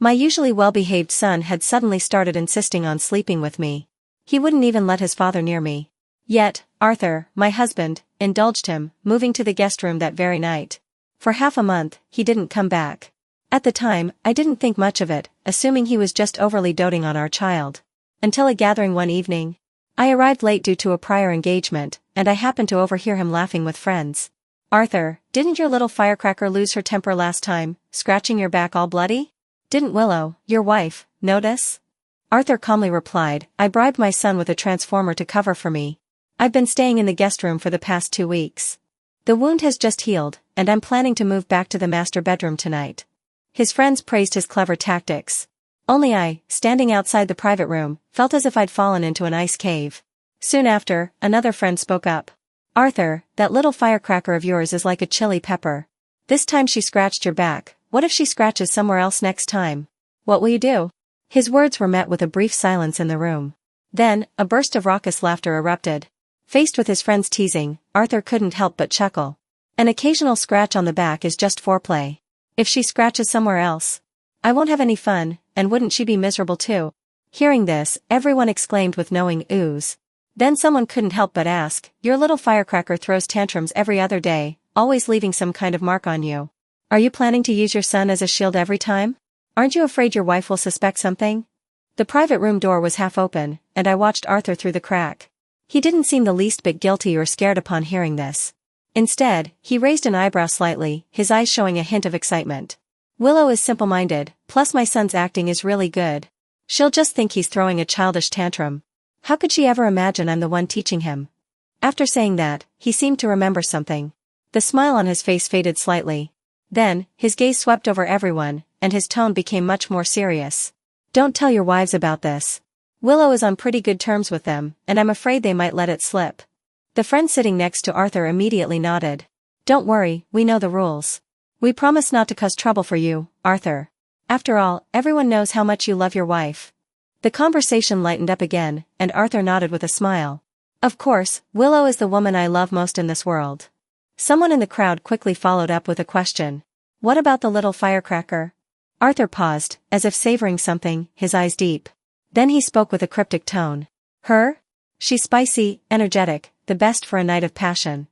My usually well-behaved son had suddenly started insisting on sleeping with me. He wouldn't even let his father near me. Yet, Arthur, my husband, indulged him, moving to the guest room that very night. For half a month, he didn't come back. At the time, I didn't think much of it, assuming he was just overly doting on our child. Until a gathering one evening. I arrived late due to a prior engagement, and I happened to overhear him laughing with friends. "Arthur, didn't your little firecracker lose her temper last time, scratching your back all bloody? Didn't Willow, your wife, notice?" Arthur calmly replied, "I bribed my son with a transformer to cover for me. I've been staying in the guest room for the past 2 weeks. The wound has just healed, and I'm planning to move back to the master bedroom tonight." His friends praised his clever tactics. Only I, standing outside the private room, felt as if I'd fallen into an ice cave. Soon after, another friend spoke up. "Arthur, that little firecracker of yours is like a chili pepper. This time she scratched your back, what if she scratches somewhere else next time? What will you do?" His words were met with a brief silence in the room. Then, a burst of raucous laughter erupted. Faced with his friend's teasing, Arthur couldn't help but chuckle. An occasional scratch on the back is just foreplay. If she scratches somewhere else, I won't have any fun, and wouldn't she be miserable too? Hearing this, everyone exclaimed with knowing oohs. Then someone couldn't help but ask, "Your little firecracker throws tantrums every other day, always leaving some kind of mark on you. Are you planning to use your son as a shield every time? Aren't you afraid your wife will suspect something?" The private room door was half open, and I watched Arthur through the crack. He didn't seem the least bit guilty or scared upon hearing this. Instead, he raised an eyebrow slightly, his eyes showing a hint of excitement. "Willow is simple-minded, plus my son's acting is really good. She'll just think he's throwing a childish tantrum. How could she ever imagine I'm the one teaching him?" After saying that, he seemed to remember something. The smile on his face faded slightly. Then, his gaze swept over everyone, and his tone became much more serious. "Don't tell your wives about this. Willow is on pretty good terms with them, and I'm afraid they might let it slip." The friend sitting next to Arthur immediately nodded. "Don't worry, we know the rules. We promise not to cause trouble for you, Arthur. After all, everyone knows how much you love your wife." The conversation lightened up again, and Arthur nodded with a smile. "Of course, Willow is the woman I love most in this world." Someone in the crowd quickly followed up with a question. "What about the little firecracker?" Arthur paused, as if savoring something, his eyes deep. Then he spoke with a cryptic tone. "Her? She's spicy, energetic, the best for a night of passion."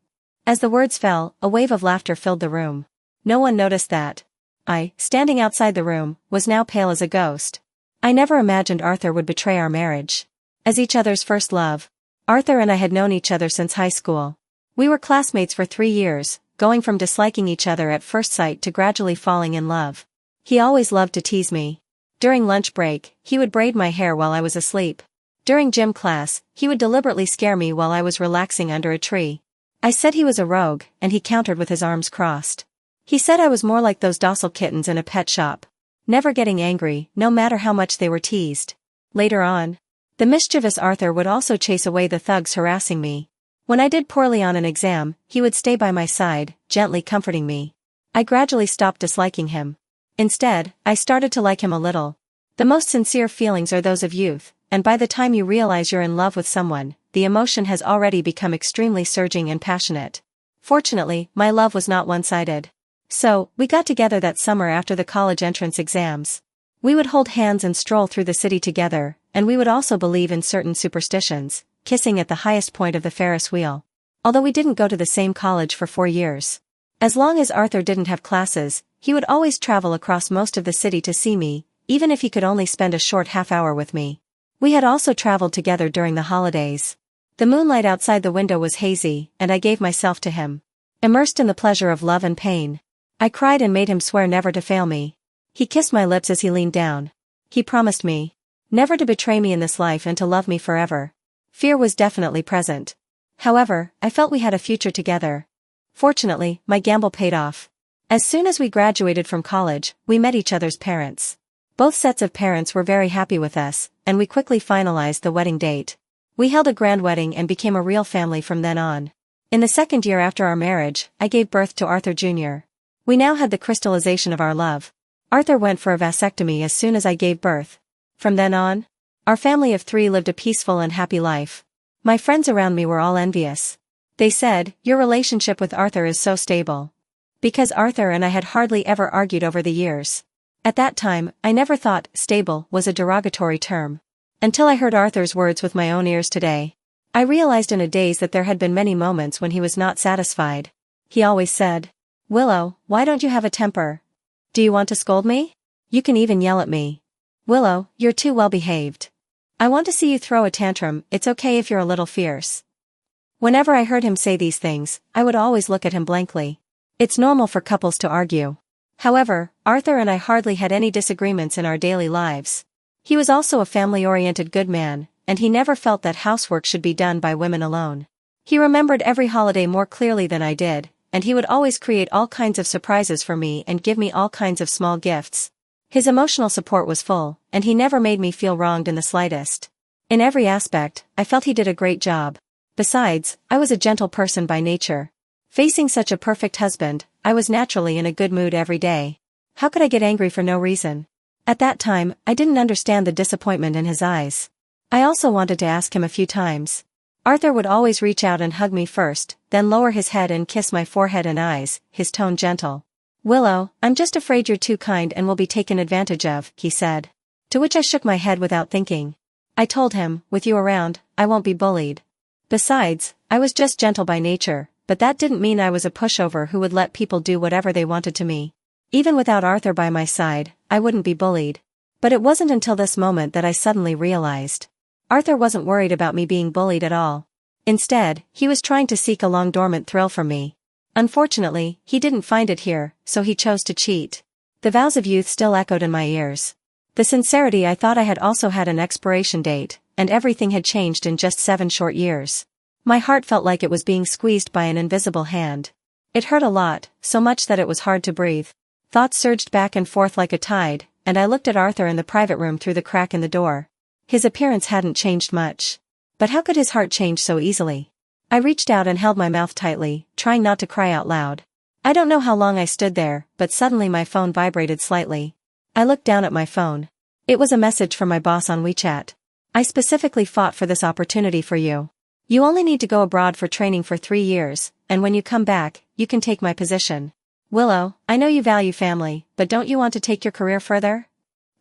As the words fell, a wave of laughter filled the room. No one noticed that I, standing outside the room, was now pale as a ghost. I never imagined Arthur would betray our marriage. As each other's first love, Arthur and I had known each other since high school. We were classmates for 3 years, going from disliking each other at first sight to gradually falling in love. He always loved to tease me. During lunch break, he would braid my hair while I was asleep. During gym class, he would deliberately scare me while I was relaxing under a tree. I said he was a rogue, and he countered with his arms crossed. He said I was more like those docile kittens in a pet shop, never getting angry, no matter how much they were teased. Later on, the mischievous Arthur would also chase away the thugs harassing me. When I did poorly on an exam, he would stay by my side, gently comforting me. I gradually stopped disliking him. Instead, I started to like him a little. The most sincere feelings are those of youth, and by the time you realize you're in love with someone, the emotion has already become extremely surging and passionate. Fortunately, my love was not one-sided. So, we got together that summer after the college entrance exams. We would hold hands and stroll through the city together, and we would also believe in certain superstitions, kissing at the highest point of the Ferris wheel. Although we didn't go to the same college for 4 years. As long as Arthur didn't have classes, he would always travel across most of the city to see me, even if he could only spend a short half-hour with me. We had also traveled together during the holidays. The moonlight outside the window was hazy, and I gave myself to him. Immersed in the pleasure of love and pain. I cried and made him swear never to fail me. He kissed my lips as he leaned down. He promised me never to betray me in this life and to love me forever. Fear was definitely present. However, I felt we had a future together. Fortunately, my gamble paid off. As soon as we graduated from college, we met each other's parents. Both sets of parents were very happy with us, and we quickly finalized the wedding date. We held a grand wedding and became a real family from then on. In the second year after our marriage, I gave birth to Arthur Jr. We now had the crystallization of our love. Arthur went for a vasectomy as soon as I gave birth. From then on, our family of 3 lived a peaceful and happy life. My friends around me were all envious. They said, "Your relationship with Arthur is so stable." Because Arthur and I had hardly ever argued over the years. At that time, I never thought stable was a derogatory term. Until I heard Arthur's words with my own ears today. I realized in a daze that there had been many moments when he was not satisfied. He always said, "Willow, why don't you have a temper? Do you want to scold me? You can even yell at me. Willow, you're too well behaved. I want to see you throw a tantrum, it's okay if you're a little fierce." Whenever I heard him say these things, I would always look at him blankly. It's normal for couples to argue. However, Arthur and I hardly had any disagreements in our daily lives. He was also a family-oriented good man, and he never felt that housework should be done by women alone. He remembered every holiday more clearly than I did, and he would always create all kinds of surprises for me and give me all kinds of small gifts. His emotional support was full, and he never made me feel wronged in the slightest. In every aspect, I felt he did a great job. Besides, I was a gentle person by nature. Facing such a perfect husband, I was naturally in a good mood every day. How could I get angry for no reason? At that time, I didn't understand the disappointment in his eyes. I also wanted to ask him a few times. Arthur would always reach out and hug me first, then lower his head and kiss my forehead and eyes, his tone gentle. "Willow, I'm just afraid you're too kind and will be taken advantage of," he said. To which I shook my head without thinking. I told him, "With you around, I won't be bullied." Besides, I was just gentle by nature, but that didn't mean I was a pushover who would let people do whatever they wanted to me. Even without Arthur by my side, I wouldn't be bullied. But it wasn't until this moment that I suddenly realized. Arthur wasn't worried about me being bullied at all. Instead, he was trying to seek a long-dormant thrill from me. Unfortunately, he didn't find it here, so he chose to cheat. The vows of youth still echoed in my ears. The sincerity I thought I had also had an expiration date, and everything had changed in just 7 short years. My heart felt like it was being squeezed by an invisible hand. It hurt a lot, so much that it was hard to breathe. Thoughts surged back and forth like a tide, and I looked at Arthur in the private room through the crack in the door. His appearance hadn't changed much. But how could his heart change so easily? I reached out and held my mouth tightly, trying not to cry out loud. I don't know how long I stood there, but suddenly my phone vibrated slightly. I looked down at my phone. It was a message from my boss on WeChat. "I specifically fought for this opportunity for you. You only need to go abroad for training for 3 years, and when you come back, you can take my position. Willow, I know you value family, but don't you want to take your career further?"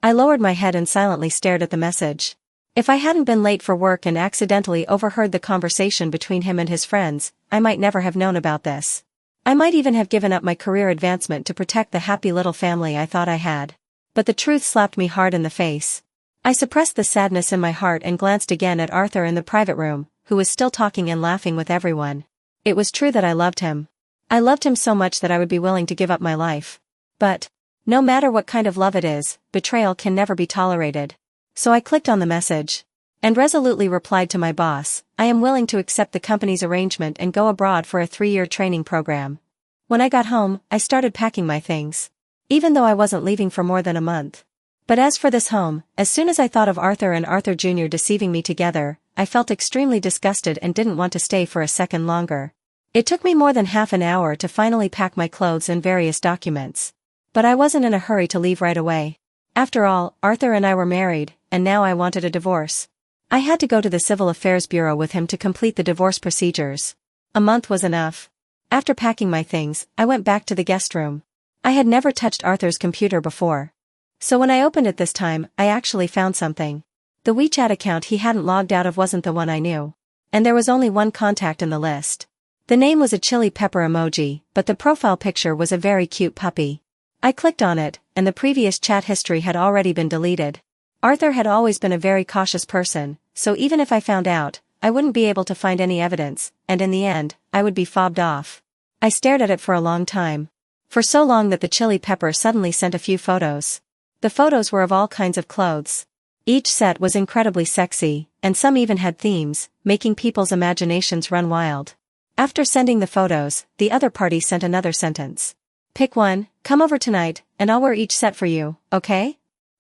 I lowered my head and silently stared at the message. If I hadn't been late for work and accidentally overheard the conversation between him and his friends, I might never have known about this. I might even have given up my career advancement to protect the happy little family I thought I had. But the truth slapped me hard in the face. I suppressed the sadness in my heart and glanced again at Arthur in the private room, who was still talking and laughing with everyone. It was true that I loved him. I loved him so much that I would be willing to give up my life. But, no matter what kind of love it is, betrayal can never be tolerated. So I clicked on the message. And resolutely replied to my boss, "I am willing to accept the company's arrangement and go abroad for a 3-year training program." When I got home, I started packing my things. Even though I wasn't leaving for more than a month. But as for this home, as soon as I thought of Arthur and Arthur Jr. deceiving me together, I felt extremely disgusted and didn't want to stay for a second longer. It took me more than half an hour to finally pack my clothes and various documents. But I wasn't in a hurry to leave right away. After all, Arthur and I were married, and now I wanted a divorce. I had to go to the Civil Affairs Bureau with him to complete the divorce procedures. A month was enough. After packing my things, I went back to the guest room. I had never touched Arthur's computer before. So when I opened it this time, I actually found something. The WeChat account he hadn't logged out of wasn't the one I knew. And there was only one contact in the list. The name was a chili pepper emoji, but the profile picture was a very cute puppy. I clicked on it, and the previous chat history had already been deleted. Arthur had always been a very cautious person, so even if I found out, I wouldn't be able to find any evidence, and in the end, I would be fobbed off. I stared at it for a long time. For so long that the chili pepper suddenly sent a few photos. The photos were of all kinds of clothes. Each set was incredibly sexy, and some even had themes, making people's imaginations run wild. After sending the photos, the other party sent another sentence. "Pick one, come over tonight, and I'll wear each set for you, okay?"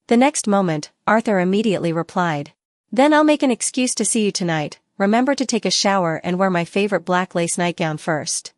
The next moment, Arthur immediately replied. "Then I'll make an excuse to see you tonight, remember to take a shower and wear my favorite black lace nightgown first."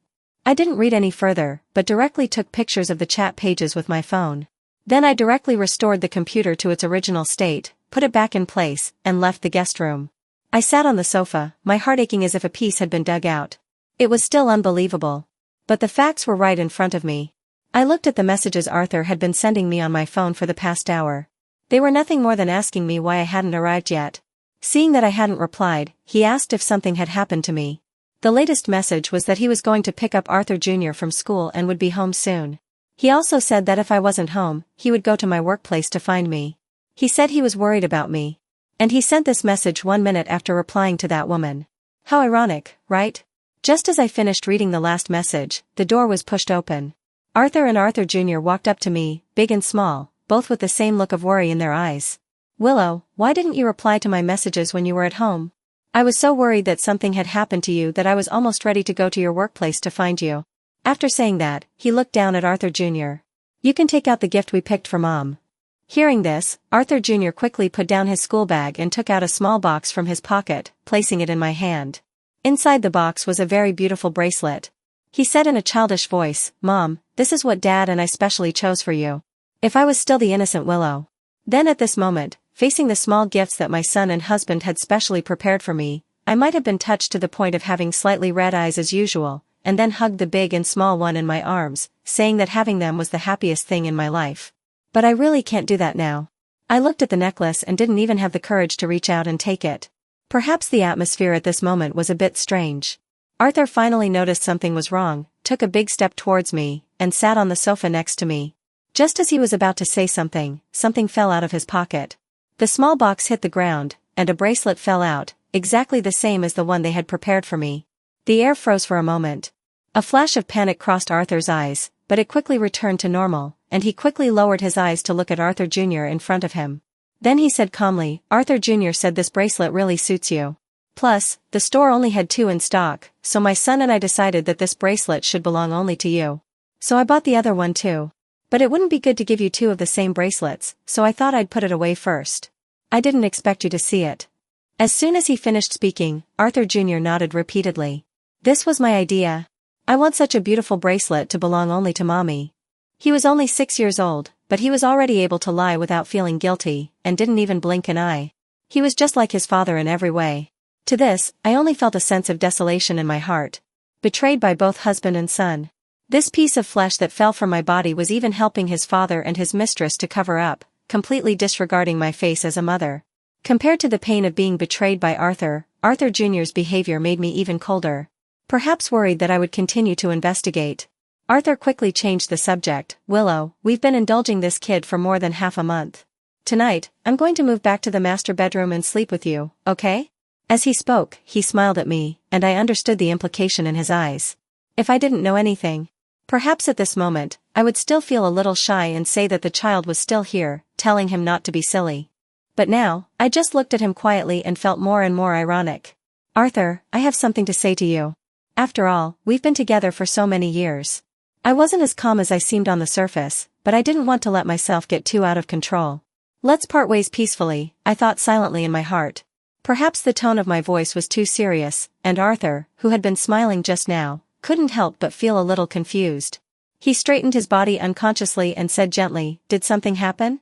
I didn't read any further, but directly took pictures of the chat pages with my phone. Then I directly restored the computer to its original state, put it back in place, and left the guest room. I sat on the sofa, my heart aching as if a piece had been dug out. It was still unbelievable. But the facts were right in front of me. I looked at the messages Arthur had been sending me on my phone for the past hour. They were nothing more than asking me why I hadn't arrived yet. Seeing that I hadn't replied, he asked if something had happened to me. The latest message was that he was going to pick up Arthur Jr. from school and would be home soon. He also said that if I wasn't home, he would go to my workplace to find me. He said he was worried about me. And he sent this message 1 minute after replying to that woman. How ironic, right? Just as I finished reading the last message, the door was pushed open. Arthur and Arthur Jr. walked up to me, big and small, both with the same look of worry in their eyes. Willow, why didn't you reply to my messages when you were at home? I was so worried that something had happened to you that I was almost ready to go to your workplace to find you. After saying that, he looked down at Arthur Jr. You can take out the gift we picked for Mom. Hearing this, Arthur Jr. quickly put down his school bag and took out a small box from his pocket, placing it in my hand. Inside the box was a very beautiful bracelet. He said in a childish voice, Mom, this is what Dad and I specially chose for you. If I was still the innocent Willow. Then at this moment, facing the small gifts that my son and husband had specially prepared for me, I might have been touched to the point of having slightly red eyes as usual, and then hugged the big and small one in my arms, saying that having them was the happiest thing in my life. But I really can't do that now. I looked at the necklace and didn't even have the courage to reach out and take it. Perhaps the atmosphere at this moment was a bit strange. Arthur finally noticed something was wrong, took a big step towards me, and sat on the sofa next to me. Just as he was about to say something, something fell out of his pocket. The small box hit the ground, and a bracelet fell out, exactly the same as the one they had prepared for me. The air froze for a moment. A flash of panic crossed Arthur's eyes, but it quickly returned to normal, and he quickly lowered his eyes to look at Arthur Jr. in front of him. Then he said calmly, Arthur Jr. said this bracelet really suits you. Plus, the store only had 2 in stock, so my son and I decided that this bracelet should belong only to you. So I bought the other one too. But it wouldn't be good to give you 2 of the same bracelets, so I thought I'd put it away first. I didn't expect you to see it. As soon as he finished speaking, Arthur Jr. nodded repeatedly. This was my idea. I want such a beautiful bracelet to belong only to Mommy. He was only 6 years old, but he was already able to lie without feeling guilty, and didn't even blink an eye. He was just like his father in every way. To this, I only felt a sense of desolation in my heart. Betrayed by both husband and son. This piece of flesh that fell from my body was even helping his father and his mistress to cover up, completely disregarding my face as a mother. Compared to the pain of being betrayed by Arthur, Arthur Jr.'s behavior made me even colder. Perhaps worried that I would continue to investigate. Arthur quickly changed the subject. Willow, we've been indulging this kid for more than half a month. Tonight, I'm going to move back to the master bedroom and sleep with you, okay? As he spoke, he smiled at me, and I understood the implication in his eyes. If I didn't know anything, perhaps at this moment, I would still feel a little shy and say that the child was still here, telling him not to be silly. But now, I just looked at him quietly and felt more and more ironic. Arthur, I have something to say to you. After all, we've been together for so many years. I wasn't as calm as I seemed on the surface, but I didn't want to let myself get too out of control. Let's part ways peacefully, I thought silently in my heart. Perhaps the tone of my voice was too serious, and Arthur, who had been smiling just now, couldn't help but feel a little confused. He straightened his body unconsciously and said gently, Did something happen?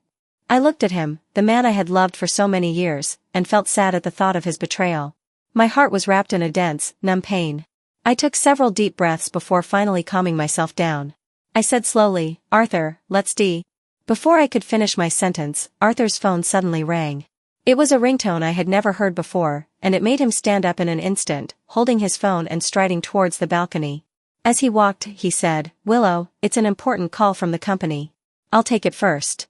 I looked at him, the man I had loved for so many years, and felt sad at the thought of his betrayal. My heart was wrapped in a dense, numb pain. I took several deep breaths before finally calming myself down. I said slowly, Arthur, let's d. Before I could finish my sentence, Arthur's phone suddenly rang. It was a ringtone I had never heard before, and it made him stand up in an instant, holding his phone and striding towards the balcony. As he walked, he said, Willow, it's an important call from the company. I'll take it first.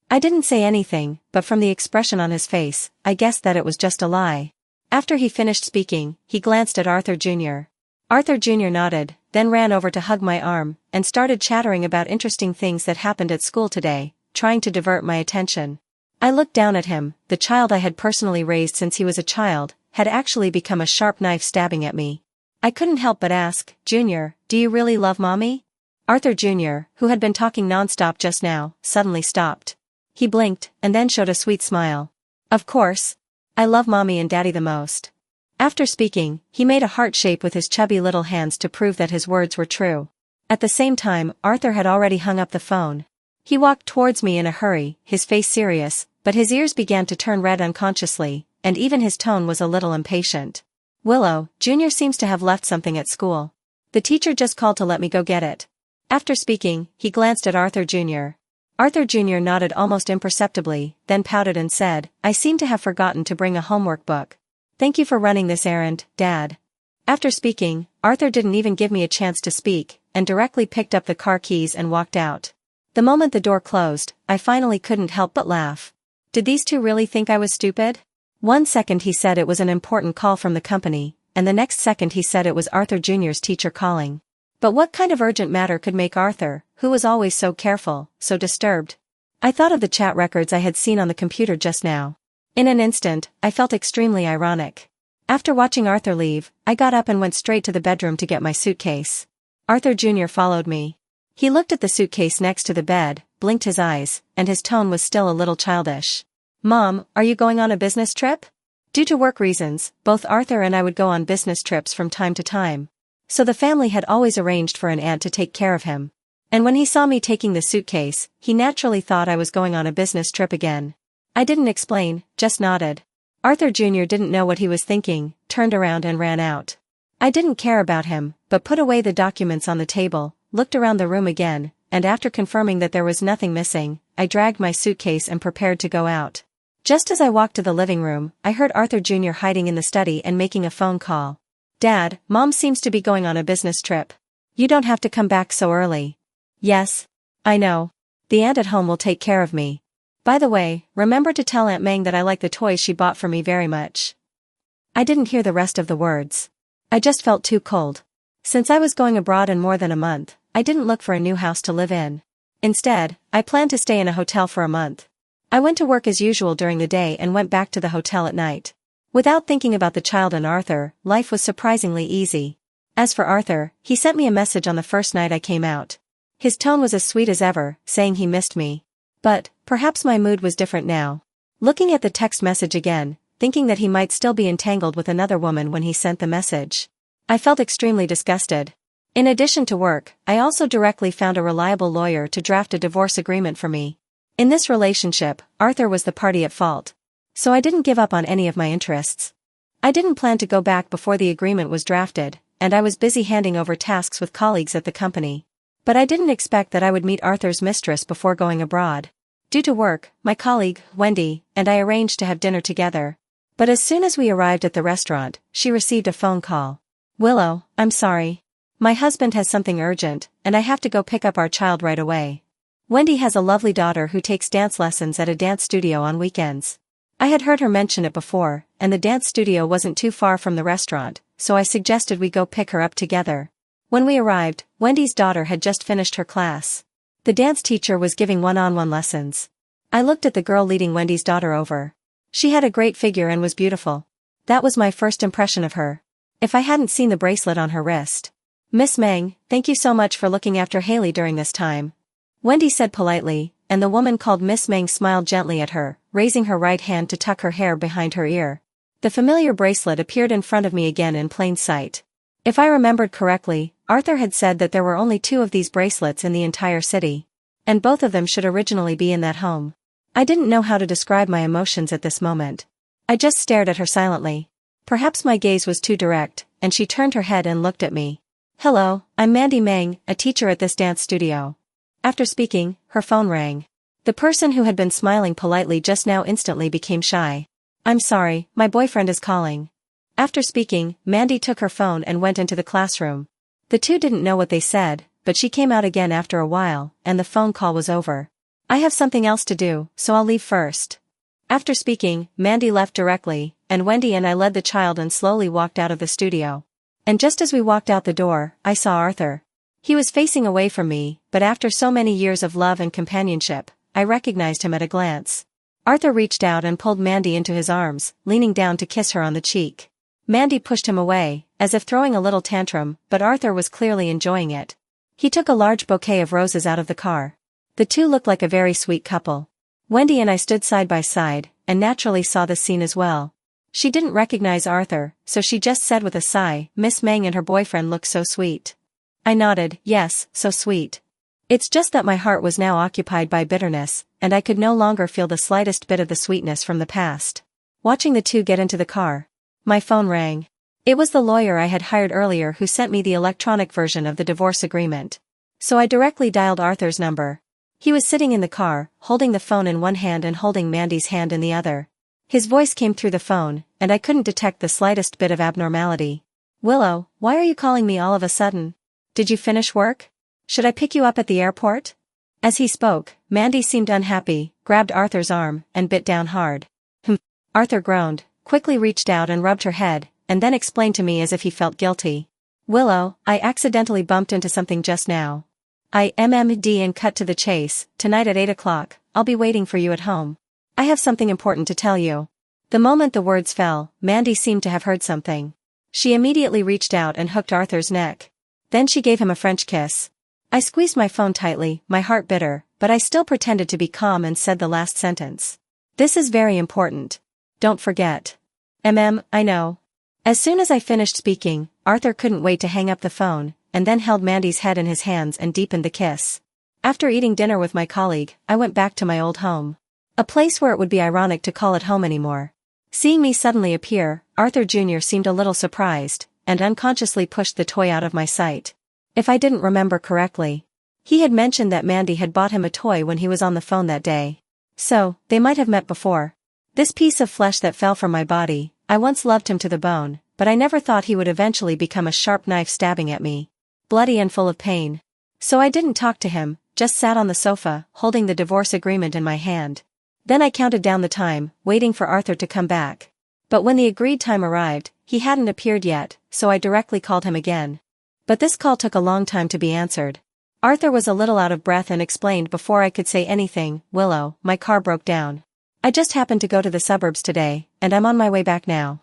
I didn't say anything, but from the expression on his face, I guessed that it was just a lie. After he finished speaking, he glanced at Arthur Jr. Arthur Jr. nodded, then ran over to hug my arm, and started chattering about interesting things that happened at school today, trying to divert my attention. I looked down at him. The child I had personally raised since he was a child, had actually become a sharp knife stabbing at me. I couldn't help but ask, Junior, do you really love Mommy? Arthur Jr., who had been talking nonstop just now, suddenly stopped. He blinked, and then showed a sweet smile. Of course. I love Mommy and Daddy the most. After speaking, he made a heart shape with his chubby little hands to prove that his words were true. At the same time, Arthur had already hung up the phone. He walked towards me in a hurry, his face serious, but his ears began to turn red unconsciously, and even his tone was a little impatient. Willow, Junior seems to have left something at school. The teacher just called to let me go get it. After speaking, he glanced at Arthur Jr. Arthur Jr. nodded almost imperceptibly, then pouted and said, "I seem to have forgotten to bring a homework book. Thank you for running this errand, Dad." After speaking, Arthur didn't even give me a chance to speak, and directly picked up the car keys and walked out. The moment the door closed, I finally couldn't help but laugh. Did these two really think I was stupid? One second he said it was an important call from the company, and the next second he said it was Arthur Jr.'s teacher calling. But what kind of urgent matter could make Arthur, who was always so careful, so disturbed? I thought of the chat records I had seen on the computer just now. In an instant, I felt extremely ironic. After watching Arthur leave, I got up and went straight to the bedroom to get my suitcase. Arthur Jr. followed me. He looked at the suitcase next to the bed, blinked his eyes, and his tone was still a little childish. "Mom, are you going on a business trip?" Due to work reasons, both Arthur and I would go on business trips from time to time. So the family had always arranged for an aunt to take care of him. And when he saw me taking the suitcase, he naturally thought I was going on a business trip again. I didn't explain, just nodded. Arthur Jr. didn't know what he was thinking, turned around and ran out. I didn't care about him, but put away the documents on the table, looked around the room again, and after confirming that there was nothing missing, I dragged my suitcase and prepared to go out. Just as I walked to the living room, I heard Arthur Jr. hiding in the study and making a phone call. "Dad, Mom seems to be going on a business trip. You don't have to come back so early." "Yes. I know. The aunt at home will take care of me. By the way, remember to tell Aunt Meng that I like the toys she bought for me very much." I didn't hear the rest of the words. I just felt too cold. Since I was going abroad in more than a month, I didn't look for a new house to live in. Instead, I planned to stay in a hotel for a month. I went to work as usual during the day and went back to the hotel at night. Without thinking about the child and Arthur, life was surprisingly easy. As for Arthur, he sent me a message on the first night I came out. His tone was as sweet as ever, saying he missed me. But, perhaps my mood was different now. Looking at the text message again, thinking that he might still be entangled with another woman when he sent the message, I felt extremely disgusted. In addition to work, I also directly found a reliable lawyer to draft a divorce agreement for me. In this relationship, Arthur was the party at fault. So I didn't give up on any of my interests. I didn't plan to go back before the agreement was drafted, and I was busy handing over tasks with colleagues at the company. But I didn't expect that I would meet Arthur's mistress before going abroad. Due to work, my colleague, Wendy, and I arranged to have dinner together. But as soon as we arrived at the restaurant, she received a phone call. "Willow, I'm sorry. My husband has something urgent, and I have to go pick up our child right away." Wendy has a lovely daughter who takes dance lessons at a dance studio on weekends. I had heard her mention it before, and the dance studio wasn't too far from the restaurant, so I suggested we go pick her up together. When we arrived, Wendy's daughter had just finished her class. The dance teacher was giving one-on-one lessons. I looked at the girl leading Wendy's daughter over. She had a great figure and was beautiful. That was my first impression of her. If I hadn't seen the bracelet on her wrist. "Miss Meng, thank you so much for looking after Haley during this time," Wendy said politely, and the woman called Miss Meng smiled gently at her, raising her right hand to tuck her hair behind her ear. The familiar bracelet appeared in front of me again in plain sight. If I remembered correctly, Arthur had said that there were only 2 of these bracelets in the entire city. And both of them should originally be in that home. I didn't know how to describe my emotions at this moment. I just stared at her silently. Perhaps my gaze was too direct, and she turned her head and looked at me. "Hello, I'm Mandy Meng, a teacher at this dance studio." After speaking, her phone rang. The person who had been smiling politely just now instantly became shy. "I'm sorry, my boyfriend is calling." After speaking, Mandy took her phone and went into the classroom. The two didn't know what they said, but she came out again after a while, and the phone call was over. "I have something else to do, so I'll leave first." After speaking, Mandy left directly, and Wendy and I led the child and slowly walked out of the studio. And just as we walked out the door, I saw Arthur. He was facing away from me, but after so many years of love and companionship, I recognized him at a glance. Arthur reached out and pulled Mandy into his arms, leaning down to kiss her on the cheek. Mandy pushed him away, as if throwing a little tantrum, but Arthur was clearly enjoying it. He took a large bouquet of roses out of the car. The two looked like a very sweet couple. Wendy and I stood side by side, and naturally saw the scene as well. She didn't recognize Arthur, so she just said with a sigh, "Miss Meng and her boyfriend look so sweet." I nodded, "Yes, so sweet." It's just that my heart was now occupied by bitterness, and I could no longer feel the slightest bit of the sweetness from the past. Watching the two get into the car, my phone rang. It was the lawyer I had hired earlier who sent me the electronic version of the divorce agreement. So I directly dialed Arthur's number. He was sitting in the car, holding the phone in one hand and holding Mandy's hand in the other. His voice came through the phone, and I couldn't detect the slightest bit of abnormality. "Willow, why are you calling me all of a sudden? Did you finish work? Should I pick you up at the airport?" As he spoke, Mandy seemed unhappy, grabbed Arthur's arm, and bit down hard. Arthur groaned, quickly reached out and rubbed her head, and then explained to me as if he felt guilty. "Willow, I accidentally bumped into something just now. I MMD and cut to the chase. Tonight at 8 o'clock, I'll be waiting for you at home. I have something important to tell you." The moment the words fell, Mandy seemed to have heard something. She immediately reached out and hooked Arthur's neck. Then she gave him a French kiss. I squeezed my phone tightly, my heart bitter, but I still pretended to be calm and said the last sentence. "This is very important. Don't forget." I know." As soon as I finished speaking, Arthur couldn't wait to hang up the phone, and then held Mandy's head in his hands and deepened the kiss. After eating dinner with my colleague, I went back to my old home. A place where it would be ironic to call it home anymore. Seeing me suddenly appear, Arthur Jr. seemed a little surprised, and unconsciously pushed the toy out of my sight. If I didn't remember correctly, he had mentioned that Mandy had bought him a toy when he was on the phone that day. So, they might have met before. This piece of flesh that fell from my body, I once loved him to the bone, but I never thought he would eventually become a sharp knife stabbing at me. Bloody and full of pain. So I didn't talk to him, just sat on the sofa, holding the divorce agreement in my hand. Then I counted down the time, waiting for Arthur to come back. But when the agreed time arrived, he hadn't appeared yet, so I directly called him again. But this call took a long time to be answered. Arthur was a little out of breath and explained before I could say anything, "Willow, my car broke down. I just happened to go to the suburbs today, and I'm on my way back now."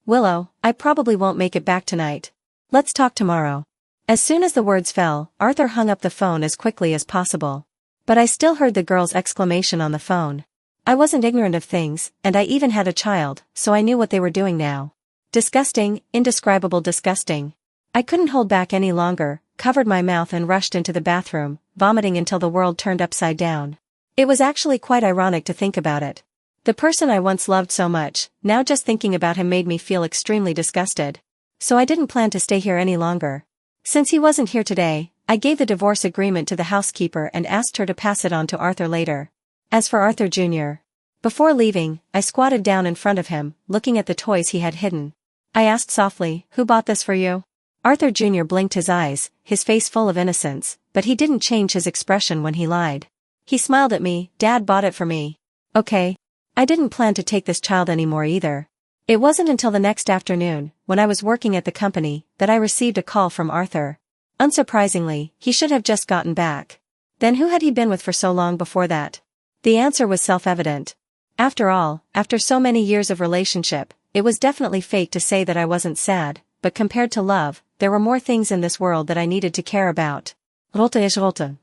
"Willow, I probably won't make it back tonight. Let's talk tomorrow." As soon as the words fell, Arthur hung up the phone as quickly as possible. But I still heard the girl's exclamation on the phone. I wasn't ignorant of things, and I even had a child, so I knew what they were doing now. Disgusting, indescribable disgusting. I couldn't hold back any longer, covered my mouth and rushed into the bathroom, vomiting until the world turned upside down. It was actually quite ironic to think about it. The person I once loved so much, now just thinking about him made me feel extremely disgusted. So I didn't plan to stay here any longer. Since he wasn't here today, I gave the divorce agreement to the housekeeper and asked her to pass it on to Arthur later. As for Arthur Jr., before leaving, I squatted down in front of him, looking at the toys he had hidden. I asked softly, "Who bought this for you?" Arthur Jr. blinked his eyes, his face full of innocence, but he didn't change his expression when he lied. He smiled at me. "Dad bought it for me." Okay. I didn't plan to take this child anymore either. It wasn't until the next afternoon, when I was working at the company, that I received a call from Arthur. Unsurprisingly, he should have just gotten back. Then who had he been with for so long before that? The answer was self-evident. After all, after so many years of relationship, it was definitely fake to say that I wasn't sad, but compared to love, there were more things in this world that I needed to care about. Rolte is rolte.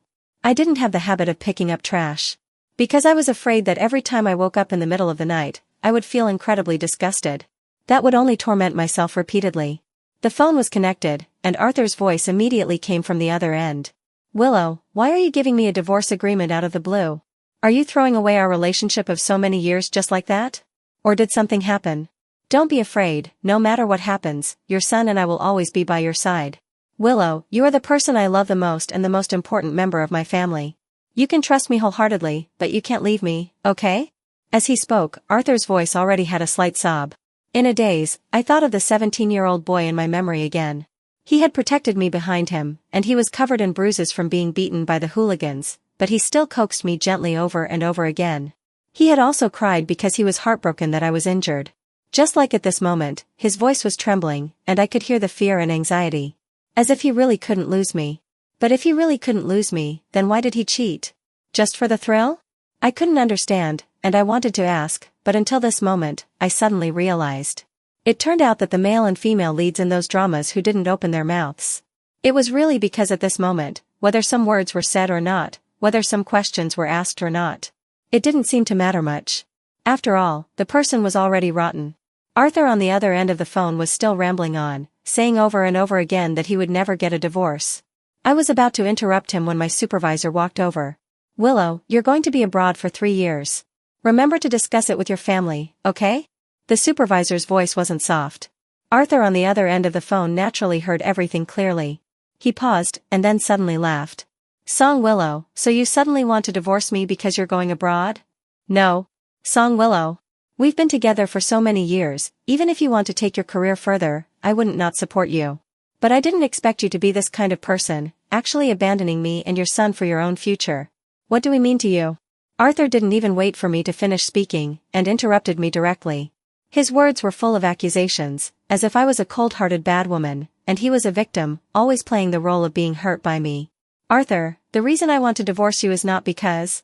I didn't have the habit of picking up trash. Because I was afraid that every time I woke up in the middle of the night, I would feel incredibly disgusted. That would only torment myself repeatedly. The phone was connected, and Arthur's voice immediately came from the other end. "Willow, why are you giving me a divorce agreement out of the blue? Are you throwing away our relationship of so many years just like that? Or did something happen? Don't be afraid, no matter what happens, your son and I will always be by your side. Willow, you are the person I love the most and the most important member of my family. You can trust me wholeheartedly, but you can't leave me, okay?" As he spoke, Arthur's voice already had a slight sob. In a daze, I thought of the 17-year-old boy in my memory again. He had protected me behind him, and he was covered in bruises from being beaten by the hooligans, but he still coaxed me gently over and over again. He had also cried because he was heartbroken that I was injured. Just like at this moment, his voice was trembling, and I could hear the fear and anxiety. As if he really couldn't lose me. But if he really couldn't lose me, then why did he cheat? Just for the thrill? I couldn't understand, and I wanted to ask, but until this moment, I suddenly realized. It turned out that the male and female leads in those dramas who didn't open their mouths. It was really because at this moment, whether some words were said or not, whether some questions were asked or not, it didn't seem to matter much. After all, the person was already rotten. Arthur on the other end of the phone was still rambling on, saying over and over again that he would never get a divorce. I was about to interrupt him when my supervisor walked over. "Willow, you're going to be abroad for 3 years. Remember to discuss it with your family, okay?" The supervisor's voice wasn't soft. Arthur on the other end of the phone naturally heard everything clearly. He paused, and then suddenly laughed. Song Willow, so you suddenly want to divorce me because you're going abroad? No. Song Willow. We've been together for so many years, even if you want to take your career further, I wouldn't not support you. But I didn't expect you to be this kind of person, actually abandoning me and your son for your own future. What do we mean to you? Arthur didn't even wait for me to finish speaking, and interrupted me directly. His words were full of accusations, as if I was a cold-hearted bad woman, and he was a victim, always playing the role of being hurt by me. Arthur, the reason I want to divorce you is not because...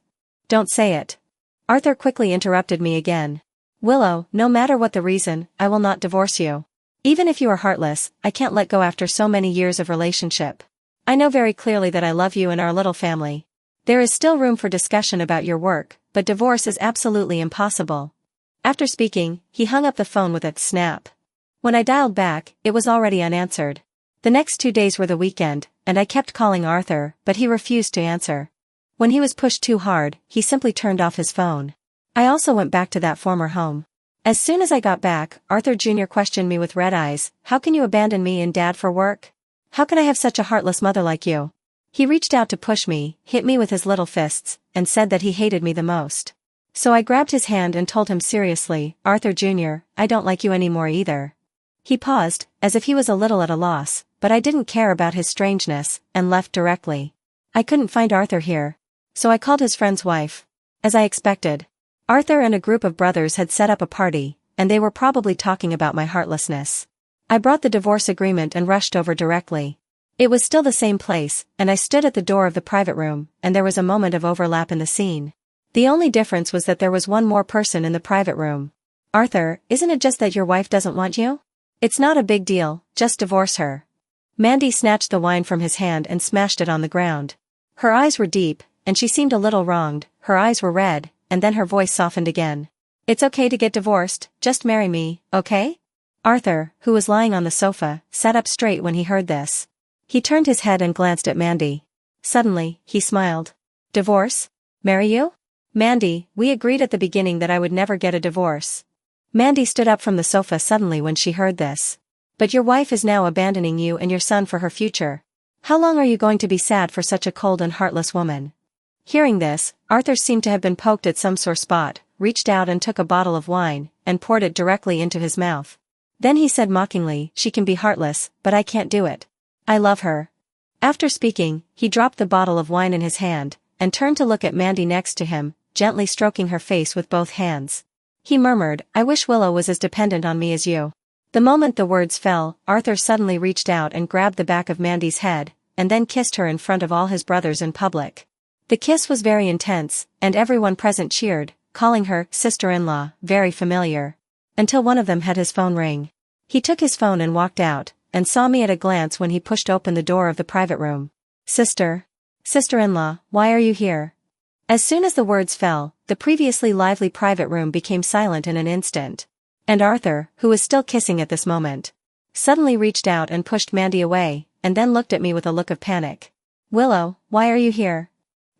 Don't say it. Arthur quickly interrupted me again. Willow, no matter what the reason, I will not divorce you. Even if you are heartless, I can't let go after so many years of relationship. I know very clearly that I love you and our little family. There is still room for discussion about your work, but divorce is absolutely impossible. After speaking, he hung up the phone with a snap. When I dialed back, it was already unanswered. The next 2 days were the weekend, and I kept calling Arthur, but he refused to answer. When he was pushed too hard, he simply turned off his phone. I also went back to that former home. As soon as I got back, Arthur Jr. questioned me with red eyes. How can you abandon me and Dad for work? How can I have such a heartless mother like you? He reached out to push me, hit me with his little fists, and said that he hated me the most. So I grabbed his hand and told him seriously, Arthur Jr., I don't like you anymore either. He paused, as if he was a little at a loss, but I didn't care about his strangeness, and left directly. I couldn't find Arthur here. So I called his friend's wife. As I expected. Arthur and a group of brothers had set up a party, and they were probably talking about my heartlessness. I brought the divorce agreement and rushed over directly. It was still the same place, and I stood at the door of the private room, and there was a moment of overlap in the scene. The only difference was that there was one more person in the private room. Arthur, isn't it just that your wife doesn't want you? It's not a big deal, just divorce her. Mandy snatched the wine from his hand and smashed it on the ground. Her eyes were deep, and she seemed a little wronged. Her eyes were red, and then her voice softened again. It's okay to get divorced, just marry me, okay? Arthur, who was lying on the sofa, sat up straight when he heard this. He turned his head and glanced at Mandy. Suddenly, he smiled. Divorce? Marry you? Mandy, we agreed at the beginning that I would never get a divorce. Mandy stood up from the sofa suddenly when she heard this. But your wife is now abandoning you and your son for her future. How long are you going to be sad for such a cold and heartless woman? Hearing this, Arthur seemed to have been poked at some sore spot, reached out and took a bottle of wine, and poured it directly into his mouth. Then he said mockingly, she can be heartless, but I can't do it. I love her. After speaking, he dropped the bottle of wine in his hand, and turned to look at Mandy next to him, gently stroking her face with both hands. He murmured, I wish Willow was as dependent on me as you. The moment the words fell, Arthur suddenly reached out and grabbed the back of Mandy's head, and then kissed her in front of all his brothers in public. The kiss was very intense, and everyone present cheered, calling her sister-in-law, very familiar. Until one of them had his phone ring. He took his phone and walked out, and saw me at a glance when he pushed open the door of the private room. Sister-in-law, why are you here? As soon as the words fell, the previously lively private room became silent in an instant. And Arthur, who was still kissing at this moment, suddenly reached out and pushed Mandy away, and then looked at me with a look of panic. Willow, why are you here?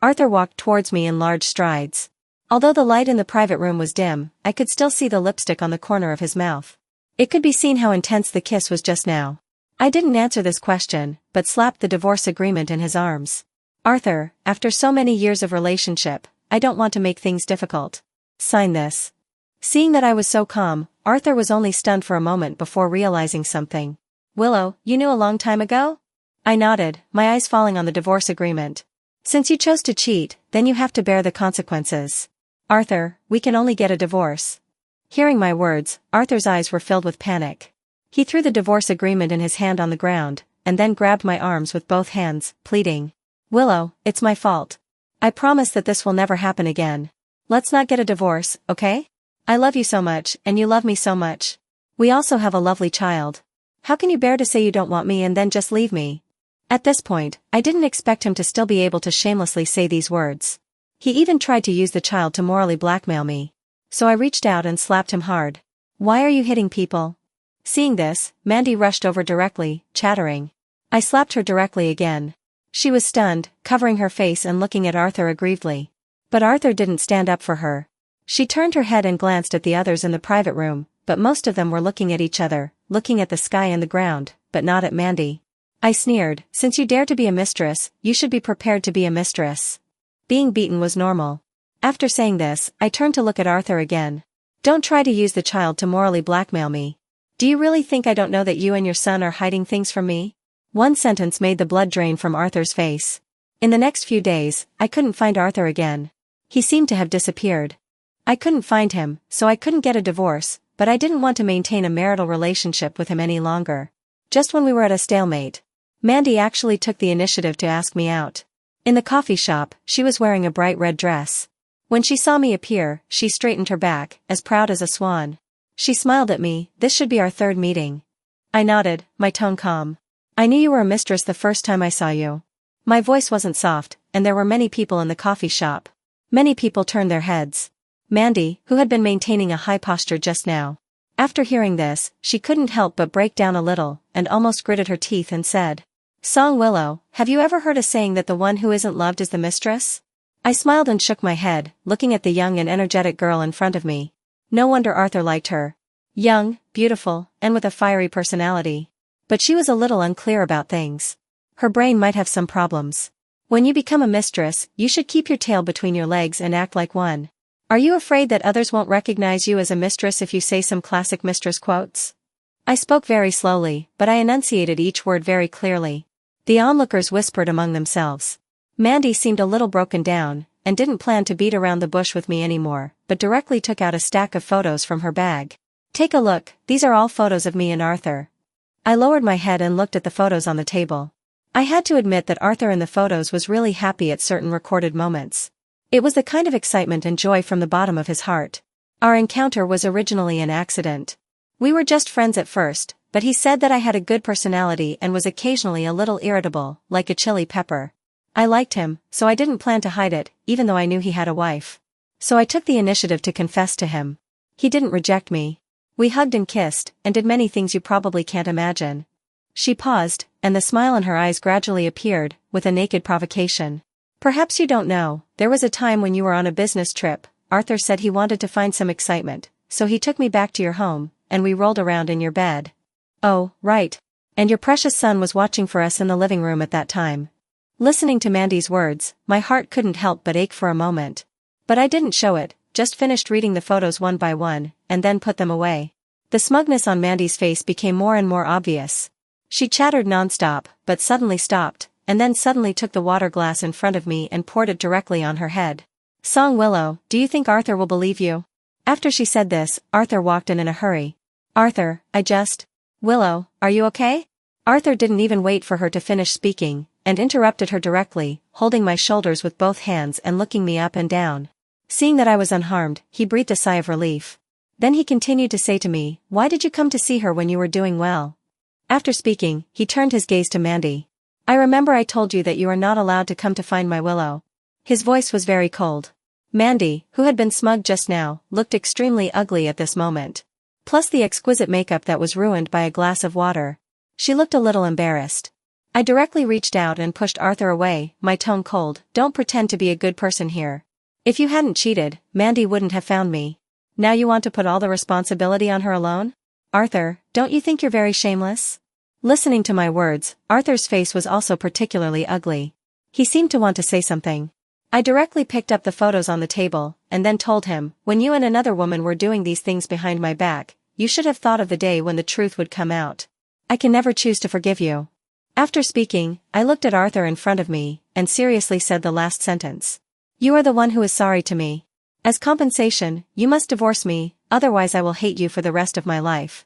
Arthur walked towards me in large strides. Although the light in the private room was dim, I could still see the lipstick on the corner of his mouth. It could be seen how intense the kiss was just now. I didn't answer this question, but slapped the divorce agreement in his arms. Arthur, after so many years of relationship, I don't want to make things difficult. Sign this. Seeing that I was so calm, Arthur was only stunned for a moment before realizing something. Willow, you knew a long time ago? I nodded, my eyes falling on the divorce agreement. Since you chose to cheat, then you have to bear the consequences. Arthur, we can only get a divorce. Hearing my words, Arthur's eyes were filled with panic. He threw the divorce agreement in his hand on the ground, and then grabbed my arms with both hands, pleading. Willow, it's my fault. I promise that this will never happen again. Let's not get a divorce, okay? I love you so much, and you love me so much. We also have a lovely child. How can you bear to say you don't want me and then just leave me? At this point, I didn't expect him to still be able to shamelessly say these words. He even tried to use the child to morally blackmail me. So I reached out and slapped him hard. Why are you hitting people? Seeing this, Mandy rushed over directly, chattering. I slapped her directly again. She was stunned, covering her face and looking at Arthur aggrievedly. But Arthur didn't stand up for her. She turned her head and glanced at the others in the private room, but most of them were looking at each other, looking at the sky and the ground, but not at Mandy. I sneered, since you dare to be a mistress, you should be prepared to be a mistress. Being beaten was normal. After saying this, I turned to look at Arthur again. Don't try to use the child to morally blackmail me. Do you really think I don't know that you and your son are hiding things from me? One sentence made the blood drain from Arthur's face. In the next few days, I couldn't find Arthur again. He seemed to have disappeared. I couldn't find him, so I couldn't get a divorce, but I didn't want to maintain a marital relationship with him any longer. Just when we were at a stalemate, Mandy actually took the initiative to ask me out. In the coffee shop, she was wearing a bright red dress. When she saw me appear, she straightened her back, as proud as a swan. She smiled at me. This should be our third meeting. I nodded, my tone calm. I knew you were a mistress the first time I saw you. My voice wasn't soft, and there were many people in the coffee shop. Many people turned their heads. Mandy, who had been maintaining a high posture just now. After hearing this, she couldn't help but break down a little, and almost gritted her teeth and said, "Song Willow, have you ever heard a saying that the one who isn't loved is the mistress?" I smiled and shook my head, looking at the young and energetic girl in front of me. No wonder Arthur liked her. Young, beautiful, and with a fiery personality. But she was a little unclear about things. Her brain might have some problems. When you become a mistress, you should keep your tail between your legs and act like one. Are you afraid that others won't recognize you as a mistress if you say some classic mistress quotes? I spoke very slowly, but I enunciated each word very clearly. The onlookers whispered among themselves. Mandy seemed a little broken down, and didn't plan to beat around the bush with me anymore, but directly took out a stack of photos from her bag. Take a look, these are all photos of me and Arthur. I lowered my head and looked at the photos on the table. I had to admit that Arthur in the photos was really happy at certain recorded moments. It was the kind of excitement and joy from the bottom of his heart. Our encounter was originally an accident. We were just friends at first, but he said that I had a good personality and was occasionally a little irritable, like a chili pepper. I liked him, so I didn't plan to hide it, even though I knew he had a wife. So I took the initiative to confess to him. He didn't reject me. We hugged and kissed, and did many things you probably can't imagine. She paused, and the smile in her eyes gradually appeared, with a naked provocation. Perhaps you don't know, there was a time when you were on a business trip. Arthur said he wanted to find some excitement, so he took me back to your home, and we rolled around in your bed. Oh, right. And your precious son was watching for us in the living room at that time. Listening to Mandy's words, my heart couldn't help but ache for a moment. But I didn't show it, just finished reading the photos one by one, and then put them away. The smugness on Mandy's face became more and more obvious. She chattered nonstop, but suddenly stopped, and then suddenly took the water glass in front of me and poured it directly on her head. Song Willow, do you think Arthur will believe you? After she said this, Arthur walked in a hurry. Arthur, Willow, are you okay? Arthur didn't even wait for her to finish speaking, and interrupted her directly, holding my shoulders with both hands and looking me up and down. Seeing that I was unharmed, he breathed a sigh of relief. Then he continued to say to me, "Why did you come to see her when you were doing well?" After speaking, he turned his gaze to Mandy. "I remember I told you that you are not allowed to come to find my Willow." His voice was very cold. Mandy, who had been smug just now, looked extremely ugly at this moment. Plus the exquisite makeup that was ruined by a glass of water. She looked a little embarrassed. I directly reached out and pushed Arthur away, my tone cold. "Don't pretend to be a good person here. If you hadn't cheated, Mandy wouldn't have found me. Now you want to put all the responsibility on her alone? Arthur, don't you think you're very shameless?" Listening to my words, Arthur's face was also particularly ugly. He seemed to want to say something. I directly picked up the photos on the table, and then told him, "When you and another woman were doing these things behind my back, you should have thought of the day when the truth would come out. I can never choose to forgive you." After speaking, I looked at Arthur in front of me, and seriously said the last sentence. "You are the one who is sorry to me. As compensation, you must divorce me, otherwise I will hate you for the rest of my life."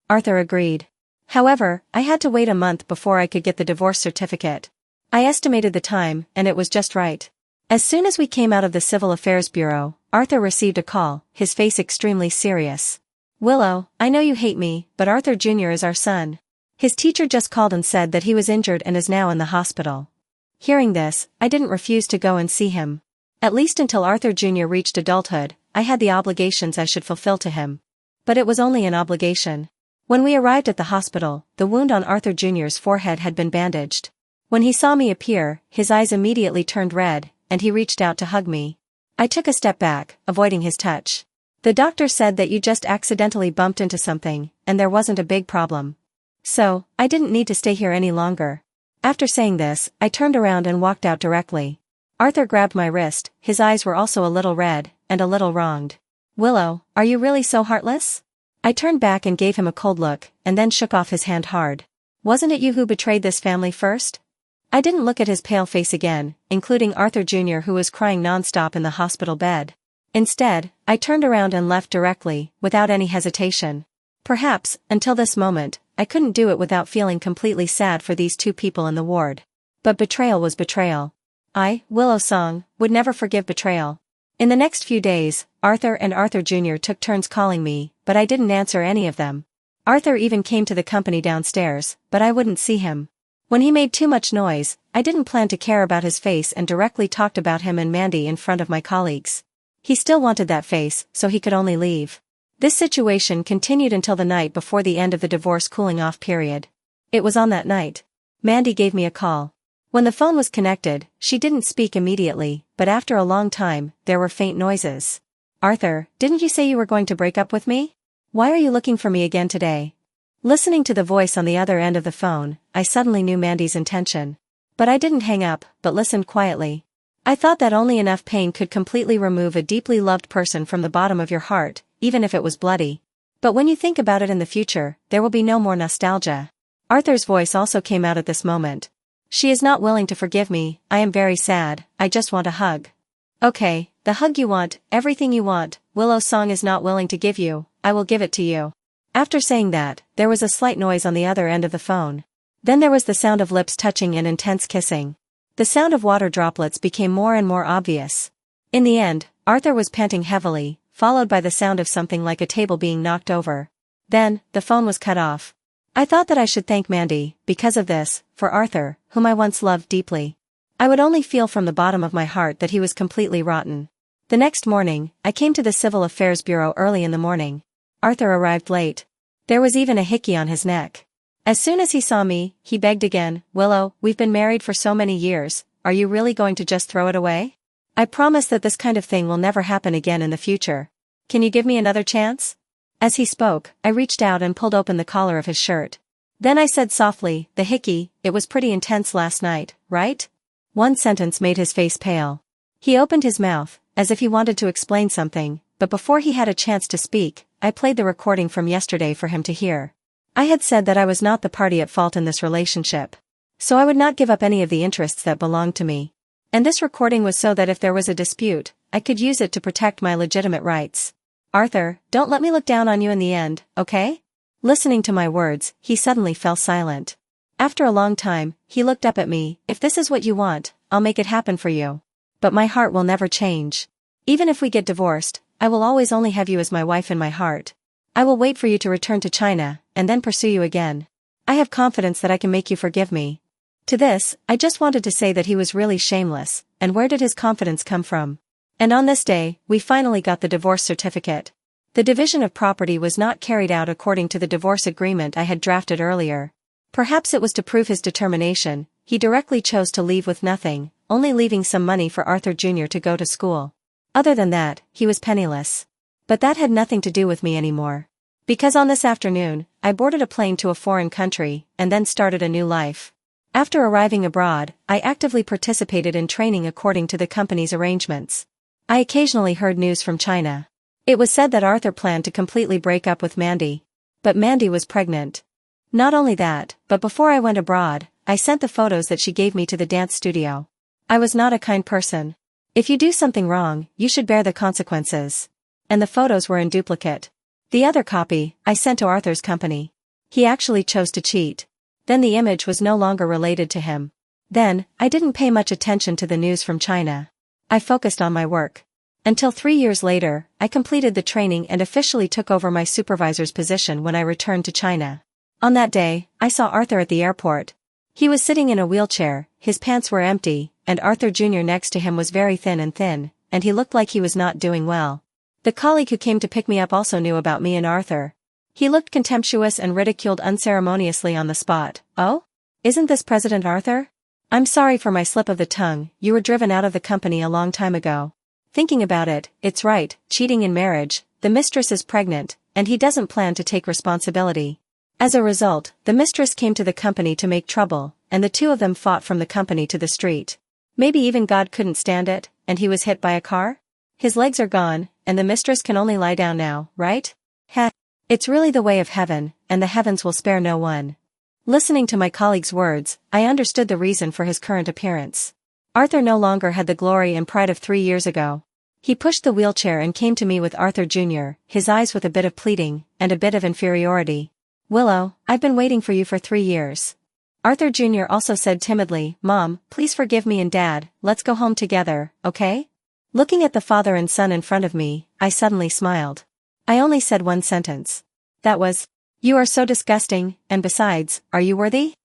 Arthur agreed. However, I had to wait a month before I could get the divorce certificate. I estimated the time, and it was just right. As soon as we came out of the Civil Affairs Bureau, Arthur received a call, his face extremely serious. "Willow, I know you hate me, but Arthur Jr. is our son. His teacher just called and said that he was injured and is now in the hospital." Hearing this, I didn't refuse to go and see him. At least until Arthur Jr. reached adulthood, I had the obligations I should fulfill to him. But it was only an obligation. When we arrived at the hospital, the wound on Arthur Jr.'s forehead had been bandaged. When he saw me appear, his eyes immediately turned red, and he reached out to hug me. I took a step back, avoiding his touch. "The doctor said that you just accidentally bumped into something, and there wasn't a big problem." So, I didn't need to stay here any longer. After saying this, I turned around and walked out directly. Arthur grabbed my wrist, his eyes were also a little red, and a little wronged. Willow, are you really so heartless? I turned back and gave him a cold look, and then shook off his hand hard. Wasn't it you who betrayed this family first? I didn't look at his pale face again, including Arthur Jr. who was crying non-stop in the hospital bed. Instead, I turned around and left directly, without any hesitation. Perhaps, until this moment, I couldn't do it without feeling completely sad for these two people in the ward. But betrayal was betrayal. I, Willow Song, would never forgive betrayal. In the next few days, Arthur and Arthur Jr. took turns calling me, but I didn't answer any of them. Arthur even came to the company downstairs, but I wouldn't see him. When he made too much noise, I didn't plan to care about his face and directly talked about him and Mandy in front of my colleagues. He still wanted that face, so he could only leave. This situation continued until the night before the end of the divorce cooling-off period. It was on that night. Mandy gave me a call. When the phone was connected, she didn't speak immediately, but after a long time, there were faint noises. Arthur, didn't you say you were going to break up with me? Why are you looking for me again today? Listening to the voice on the other end of the phone, I suddenly knew Mandy's intention. But I didn't hang up, but listened quietly. I thought that only enough pain could completely remove a deeply loved person from the bottom of your heart, even if it was bloody. But when you think about it in the future, there will be no more nostalgia. Arthur's voice also came out at this moment. She is not willing to forgive me, I am very sad, I just want a hug. Okay, the hug you want, everything you want, Willow Song is not willing to give you, I will give it to you. After saying that, there was a slight noise on the other end of the phone. Then there was the sound of lips touching and intense kissing. The sound of water droplets became more and more obvious. In the end, Arthur was panting heavily, followed by the sound of something like a table being knocked over. Then, the phone was cut off. I thought that I should thank Mandy, because of this, for Arthur, whom I once loved deeply. I would only feel from the bottom of my heart that he was completely rotten. The next morning, I came to the Civil Affairs Bureau early in the morning. Arthur arrived late. There was even a hickey on his neck. As soon as he saw me, he begged again, Willow, we've been married for so many years, are you really going to just throw it away? I promise that this kind of thing will never happen again in the future. Can you give me another chance? As he spoke, I reached out and pulled open the collar of his shirt. Then I said softly, the hickey, it was pretty intense last night, right? One sentence made his face pale. He opened his mouth, as if he wanted to explain something, but before he had a chance to speak, I played the recording from yesterday for him to hear. I had said that I was not the party at fault in this relationship. So I would not give up any of the interests that belonged to me. And this recording was so that if there was a dispute, I could use it to protect my legitimate rights. Arthur, don't let me look down on you in the end, okay? Listening to my words, he suddenly fell silent. After a long time, he looked up at me, if this is what you want, I'll make it happen for you. But my heart will never change. Even if we get divorced, I will always only have you as my wife in my heart. I will wait for you to return to China, and then pursue you again. I have confidence that I can make you forgive me. To this, I just wanted to say that he was really shameless, and where did his confidence come from? And on this day, we finally got the divorce certificate. The division of property was not carried out according to the divorce agreement I had drafted earlier. Perhaps it was to prove his determination, he directly chose to leave with nothing, only leaving some money for Arthur Jr. to go to school. Other than that, he was penniless. But that had nothing to do with me anymore. Because on this afternoon, I boarded a plane to a foreign country, and then started a new life. After arriving abroad, I actively participated in training according to the company's arrangements. I occasionally heard news from China. It was said that Arthur planned to completely break up with Mandy. But Mandy was pregnant. Not only that, but before I went abroad, I sent the photos that she gave me to the dance studio. I was not a kind person. If you do something wrong, you should bear the consequences. And the photos were in duplicate. The other copy, I sent to Arthur's company. He actually chose to cheat. Then the image was no longer related to him. Then, I didn't pay much attention to the news from China. I focused on my work. Until 3 years later, I completed the training and officially took over my supervisor's position when I returned to China. On that day, I saw Arthur at the airport. He was sitting in a wheelchair, his pants were empty, and Arthur Jr. next to him was very thin, and he looked like he was not doing well. The colleague who came to pick me up also knew about me and Arthur. He looked contemptuous and ridiculed unceremoniously on the spot. Oh? Isn't this President Arthur? I'm sorry for my slip of the tongue, you were driven out of the company a long time ago. Thinking about it, it's right, cheating in marriage, the mistress is pregnant, and he doesn't plan to take responsibility. As a result, the mistress came to the company to make trouble, and the two of them fought from the company to the street. Maybe even God couldn't stand it, and he was hit by a car? His legs are gone, and the mistress can only lie down now, right? Heh. It's really the way of heaven, and the heavens will spare no one. Listening to my colleague's words, I understood the reason for his current appearance. Arthur no longer had the glory and pride of 3 years ago. He pushed the wheelchair and came to me with Arthur Jr., his eyes with a bit of pleading, and a bit of inferiority. "Willow, I've been waiting for you for 3 years." Arthur Jr. also said timidly, "Mom, please forgive me, and Dad, let's go home together, okay?" Looking at the father and son in front of me, I suddenly smiled. I only said one sentence. That was, "You are so disgusting, and besides, are you worthy?"